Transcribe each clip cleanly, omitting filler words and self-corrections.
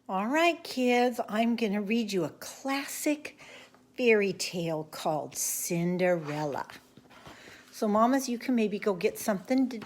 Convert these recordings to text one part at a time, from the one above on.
All right, kids, I'm going to read you a classic fairy tale called Cinderella. So, mamas, you can maybe go get something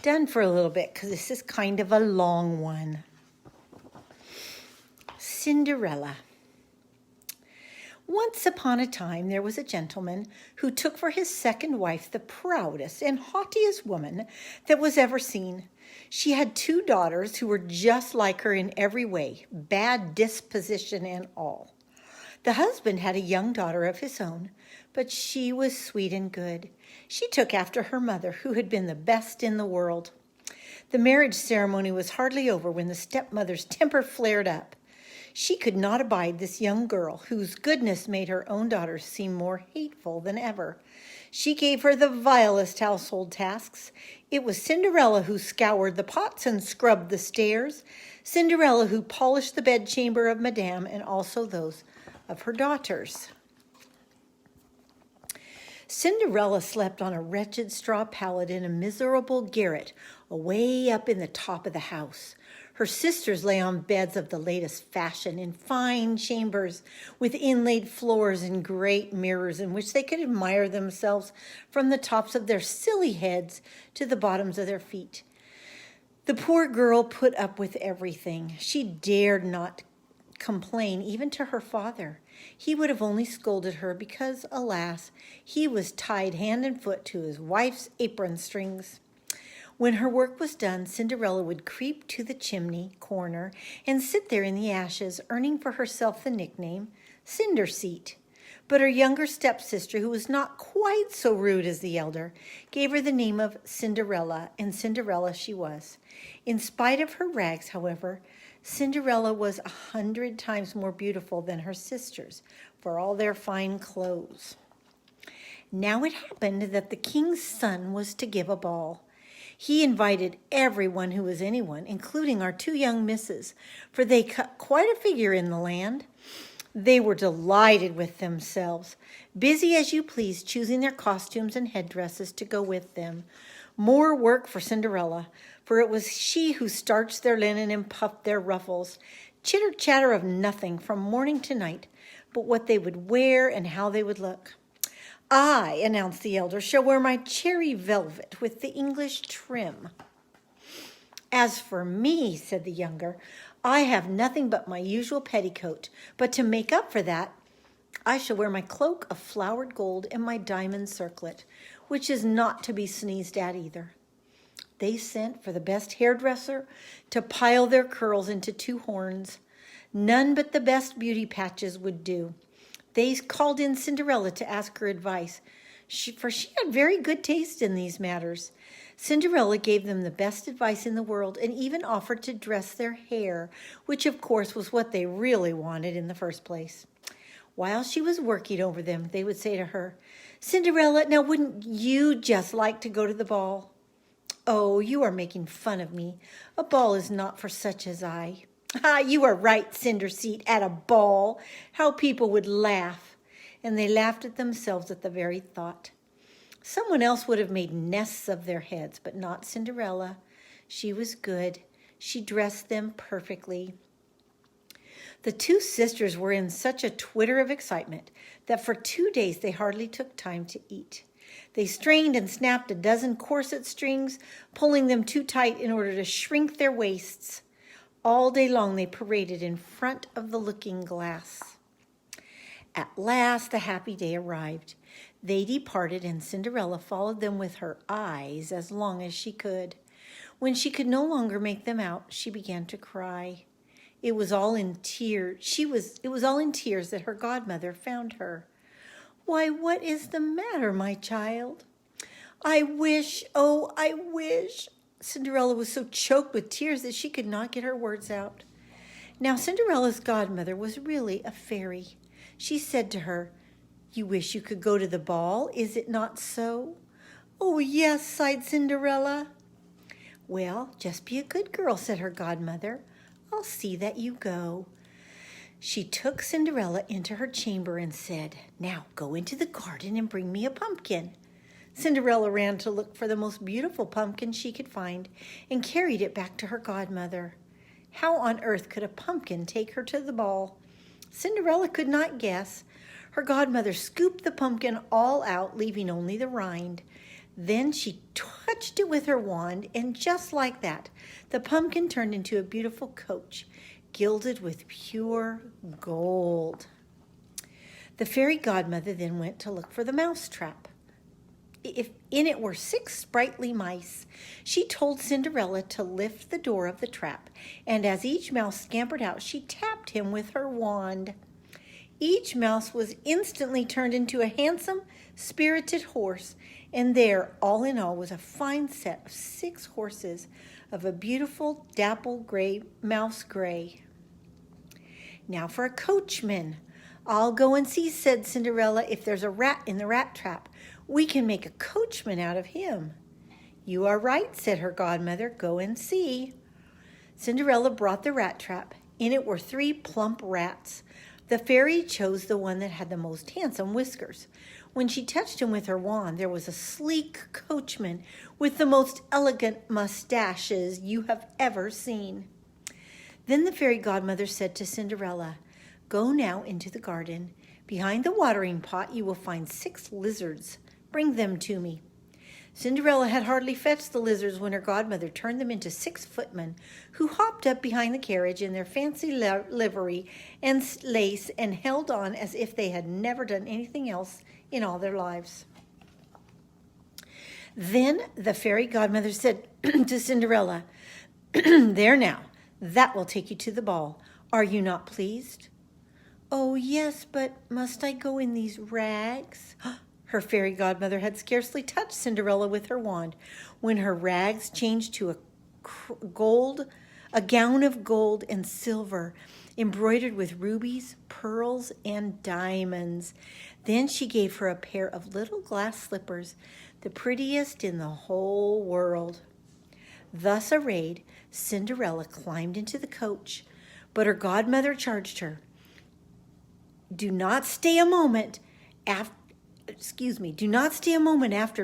done for a little bit because this is kind of a long one. Cinderella. Once upon a time, there was a gentleman who took for his second wife the proudest and haughtiest woman that was ever seen. She had 2 daughters who were just like her in every way, bad disposition and all. The husband had a young daughter of his own, but she was sweet and good. She took after her mother, who had been the best in the world. The marriage ceremony was hardly over when the stepmother's temper flared up. She could not abide this young girl, whose goodness made her own daughter seem more hateful than ever. She gave her the vilest household tasks. It was Cinderella who scoured the pots and scrubbed the stairs, Cinderella who polished the bedchamber of Madame and also those of her daughters. Cinderella slept on a wretched straw pallet in a miserable garret away up in the top of the house. Her sisters lay on beds of the latest fashion in fine chambers with inlaid floors and great mirrors in which they could admire themselves from the tops of their silly heads to the bottoms of their feet. The poor girl put up with everything. She dared not complain even to her father. He would have only scolded her because, alas, he was tied hand and foot to his wife's apron strings. When her work was done, Cinderella would creep to the chimney corner and sit there in the ashes, earning for herself the nickname Cinder Seat. But her younger stepsister, who was not quite so rude as the elder, gave her the name of Cinderella, and Cinderella she was. In spite of her rags, however, Cinderella was 100 times more beautiful than her sisters, for all their fine clothes. Now it happened that the king's son was to give a ball. He invited everyone who was anyone, including our 2 young misses, for they cut quite a figure in the land. They were delighted with themselves, busy as you please choosing their costumes and headdresses to go with them. More work for Cinderella, for it was she who starched their linen and puffed their ruffles. Chitter-chatter of nothing from morning to night, but what they would wear and how they would look. I, announced the elder, shall wear my cherry velvet with the English trim. As for me, said the younger, I have nothing but my usual petticoat, but to make up for that, I shall wear my cloak of flowered gold and my diamond circlet, which is not to be sneezed at either. They sent for the best hairdresser to pile their curls into 2 horns. None but the best beauty patches would do. They called in Cinderella to ask her advice, for she had very good taste in these matters. Cinderella gave them the best advice in the world and even offered to dress their hair, which of course was what they really wanted in the first place. While she was working over them, they would say to her, Cinderella, now wouldn't you just like to go to the ball? Oh, you are making fun of me. A ball is not for such as I. Ah, you are right, Cinderseat, at a ball. How people would laugh. And they laughed at themselves at the very thought. Someone else would have made nests of their heads, but not Cinderella. She was good. She dressed them perfectly. The 2 sisters were in such a twitter of excitement that for 2 days they hardly took time to eat. They strained and snapped a dozen corset strings, pulling them too tight in order to shrink their waists. All day long they paraded in front of the looking-glass. At last the happy day arrived. They departed, and Cinderella followed them with her eyes as long as she could. When she could no longer make them out, she began to cry. It was all in tears. It was all in tears that her godmother found her. Why, what is the matter, my child? I wish. Cinderella was so choked with tears that she could not get her words out. Now, Cinderella's godmother was really a fairy. She said to her, You wish you could go to the ball, is it not so? Oh, yes, sighed Cinderella. Well, just be a good girl, said her godmother. I'll see that you go. She took Cinderella into her chamber and said, Now go into the garden and bring me a pumpkin. Cinderella ran to look for the most beautiful pumpkin she could find and carried it back to her godmother. How on earth could a pumpkin take her to the ball? Cinderella could not guess. Her godmother scooped the pumpkin all out, leaving only the rind. Then she touched it with her wand, and just like that, the pumpkin turned into a beautiful coach, gilded with pure gold. The fairy godmother then went to look for the mouse trap. If in it were 6 sprightly mice, she told Cinderella to lift the door of the trap, and as each mouse scampered out, she tapped him with her wand. Each mouse was instantly turned into a handsome, spirited horse, and there, all in all, was a fine set of 6 horses of a beautiful dapple gray, mouse gray. Now for a coachman. I'll go and see, said Cinderella. If there's a rat in the rat trap, we can make a coachman out of him. You are right, said her godmother. Go and see. Cinderella brought the rat trap. In it were 3 plump rats. The fairy chose the one that had the most handsome whiskers. When she touched him with her wand, there was a sleek coachman with the most elegant mustaches you have ever seen. Then the fairy godmother said to Cinderella, Go now into the garden. Behind the watering pot you will find 6 lizards. Bring them to me. Cinderella had hardly fetched the lizards when her godmother turned them into 6 footmen, who hopped up behind the carriage in their fancy livery and lace and held on as if they had never done anything else in all their lives. Then the fairy godmother said to Cinderella, There now, that will take you to the ball. Are you not pleased? Oh, yes, but must I go in these rags? Her fairy godmother had scarcely touched Cinderella with her wand when her rags changed to a gown of gold and silver, embroidered with rubies, pearls, and diamonds. Then she gave her a pair of little glass slippers, the prettiest in the whole world. Thus arrayed, Cinderella climbed into the coach, but her godmother charged her, Do not stay a moment after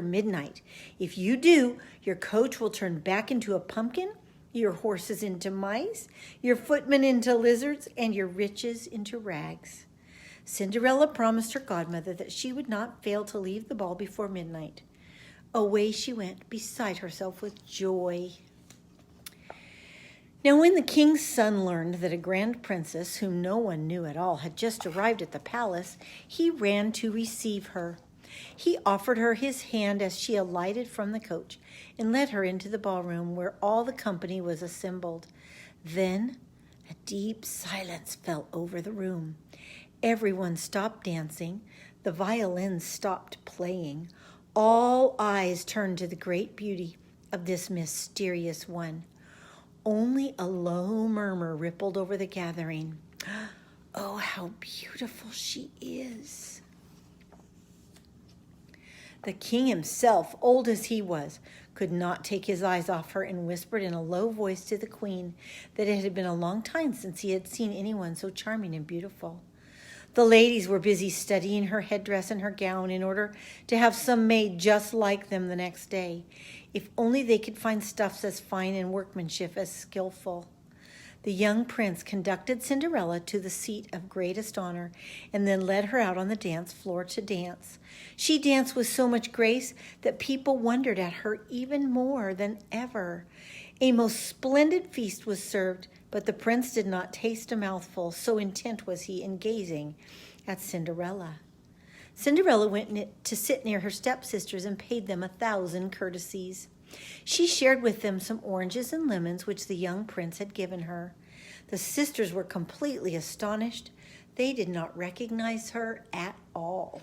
midnight. If you do, your coach will turn back into a pumpkin, your horses into mice, your footmen into lizards, and your riches into rags. Cinderella promised her godmother that she would not fail to leave the ball before midnight. Away she went, beside herself with joy. Now when the king's son learned that a grand princess, whom no one knew at all, had just arrived at the palace, he ran to receive her. He offered her his hand as she alighted from the coach and led her into the ballroom where all the company was assembled. Then a deep silence fell over the room. Everyone stopped dancing. The violins stopped playing. All eyes turned to the great beauty of this mysterious one. Only a low murmur rippled over the gathering. Oh, how beautiful she is. The king himself, old as he was, could not take his eyes off her and whispered in a low voice to the queen that it had been a long time since he had seen anyone so charming and beautiful. The ladies were busy studying her headdress and her gown in order to have some made just like them the next day, if only they could find stuffs as fine and workmanship as skillful. The young prince conducted Cinderella to the seat of greatest honor and then led her out on the dance floor to dance. She danced with so much grace that people wondered at her even more than ever. A most splendid feast was served, but the prince did not taste a mouthful, so intent was he in gazing at Cinderella. Cinderella went to sit near her stepsisters and paid them 1,000 courtesies. She shared with them some oranges and lemons which the young prince had given her. The sisters were completely astonished. They did not recognize her at all.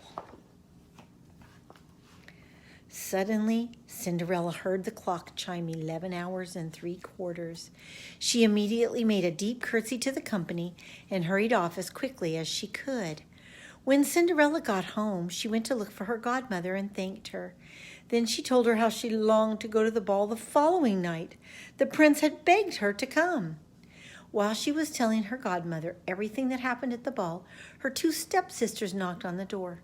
Suddenly, Cinderella heard the clock chime 11 hours and 3/4. She immediately made a deep curtsy to the company and hurried off as quickly as she could. When Cinderella got home, she went to look for her godmother and thanked her. Then she told her how she longed to go to the ball the following night. The prince had begged her to come. While she was telling her godmother everything that happened at the ball, her 2 stepsisters knocked on the door.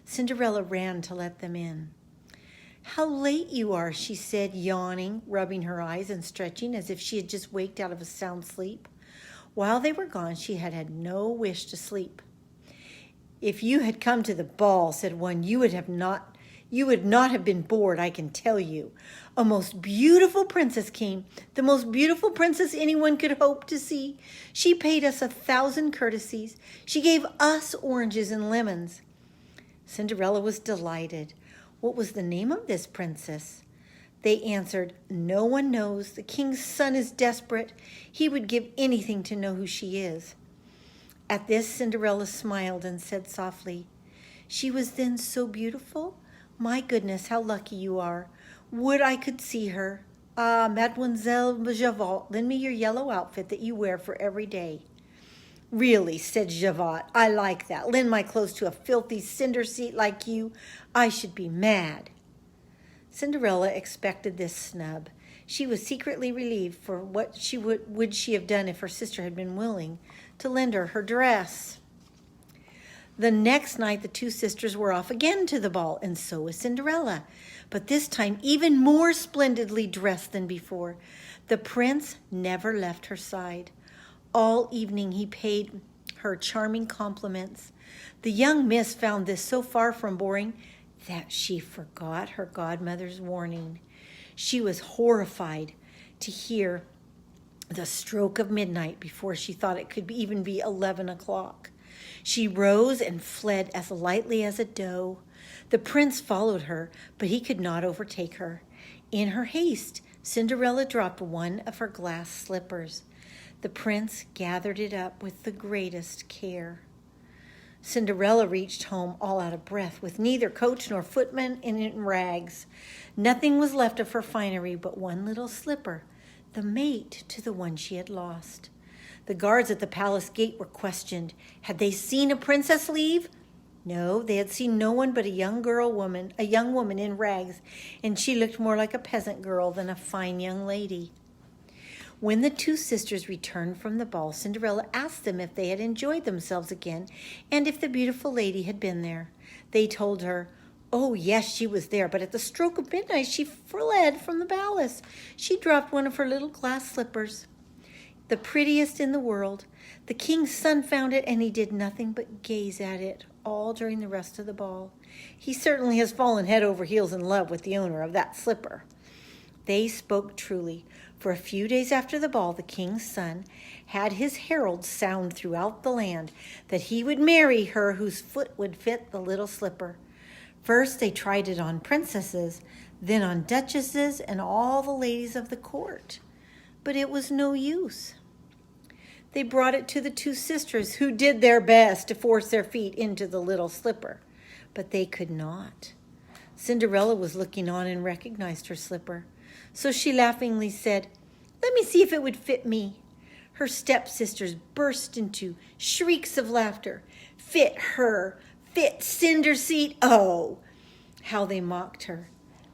Cinderella ran to let them in. How late you are, she said, yawning, rubbing her eyes and stretching as if she had just waked out of a sound sleep. While they were gone, she had had no wish to sleep. "If you had come to the ball," said one, you would not have been bored, I can tell you. A most beautiful princess came, the most beautiful princess anyone could hope to see. She paid us 1,000 courtesies. She gave us oranges and lemons." Cinderella was delighted. What was the name of this princess? They answered, "No one knows. The king's son is desperate. He would give anything to know who she is." At this, Cinderella smiled and said softly, "She was then so beautiful? My goodness, how lucky you are. Would I could see her. Ah, Mademoiselle Javotte, lend me your yellow outfit that you wear for every day." "Really," said Javotte, "I like that. Lend my clothes to a filthy cinder seat like you. I should be mad." Cinderella expected this snub. She was secretly relieved, for what would she have done if her sister had been willing to lend her dress? The next night, the two sisters were off again to the ball, and so was Cinderella, but this time even more splendidly dressed than before. The prince never left her side. All evening he paid her charming compliments. The young miss found this so far from boring that she forgot her godmother's warning. She was horrified to hear the stroke of midnight before she thought it could even be 11 o'clock. She rose and fled as lightly as a doe. The prince followed her, but he could not overtake her. In her haste, Cinderella dropped one of her glass slippers. The prince gathered it up with the greatest care. Cinderella reached home all out of breath, with neither coach nor footman, and in rags. Nothing was left of her finery but one little slipper, the mate to the one she had lost. The guards at the palace gate were questioned. Had they seen a princess leave? No, they had seen no one but a young woman in rags, and she looked more like a peasant girl than a fine young lady. When the two sisters returned from the ball, Cinderella asked them if they had enjoyed themselves again and if the beautiful lady had been there. They told her, "Oh, yes, she was there, but at the stroke of midnight she fled from the palace. She dropped one of her little glass slippers, the prettiest in the world. The king's son found it, and he did nothing but gaze at it all during the rest of the ball. He certainly has fallen head over heels in love with the owner of that slipper." They spoke truly, for a few days after the ball, the king's son had his heralds sound throughout the land that he would marry her whose foot would fit the little slipper. First they tried it on princesses, then on duchesses and all the ladies of the court. But it was no use. They brought it to the two sisters, who did their best to force their feet into the little slipper, but they could not. Cinderella was looking on and recognized her slipper. So she laughingly said, "Let me see if it would fit me." Her stepsisters burst into shrieks of laughter. Fit her, fit cinder seat, oh! How they mocked her.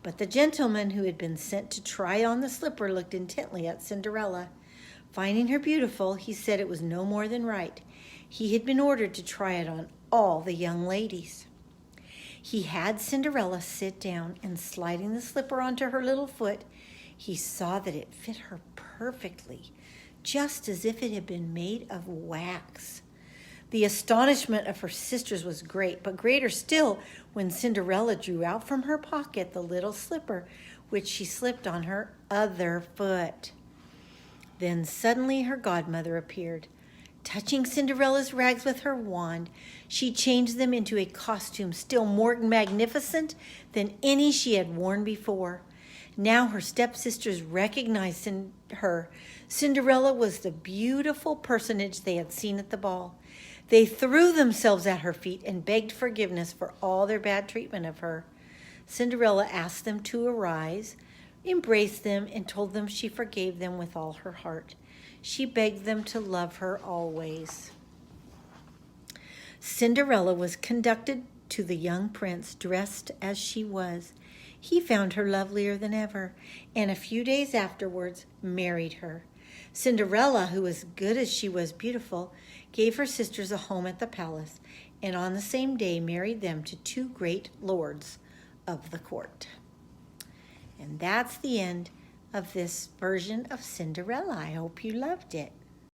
But the gentleman who had been sent to try on the slipper looked intently at Cinderella. Finding her beautiful, he said it was no more than right. He had been ordered to try it on all the young ladies. He had Cinderella sit down, and sliding the slipper onto her little foot, he saw that it fit her perfectly, just as if it had been made of wax. The astonishment of her sisters was great, but greater still when Cinderella drew out from her pocket the little slipper, which she slipped on her other foot. Then suddenly her godmother appeared. Touching Cinderella's rags with her wand, she changed them into a costume still more magnificent than any she had worn before. Now her stepsisters recognized her. Cinderella was the beautiful personage they had seen at the ball. They threw themselves at her feet and begged forgiveness for all their bad treatment of her. Cinderella asked them to arise, embraced them, and told them she forgave them with all her heart. She begged them to love her always. Cinderella was conducted to the young prince dressed as she was. He found her lovelier than ever, and a few days afterwards married her. Cinderella, who was good as she was beautiful, gave her sisters a home at the palace, and on the same day married them to two great lords of the court. And that's the end of this version of Cinderella. I hope you loved it.